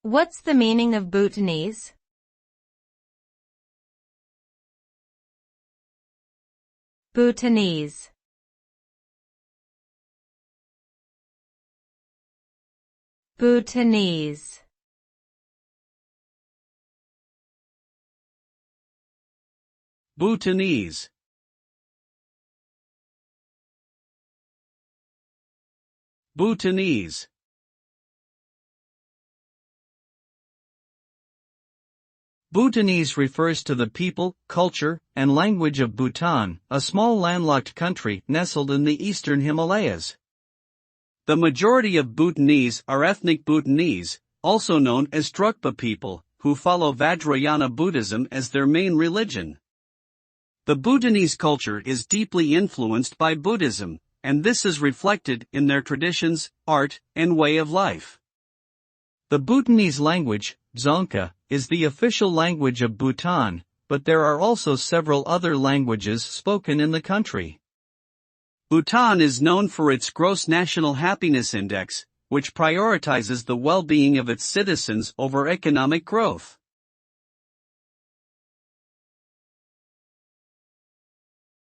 What's the meaning of Bhutanese? Bhutanese. Bhutanese. Bhutanese. Bhutanese. Bhutanese refers to the people, culture, and language of Bhutan, a small landlocked country nestled in the eastern Himalayas. The majority of Bhutanese are ethnic Bhutanese, also known as Drukpa people, who follow Vajrayana Buddhism as their main religion. The Bhutanese culture is deeply influenced by Buddhism, and this is reflected in their traditions, art, and way of life. The Bhutanese language, Dzongkha, is the official language of Bhutan, but there are also several other languages spoken in the country. Bhutan is known for its Gross National Happiness Index, which prioritizes the well-being of its citizens over economic growth.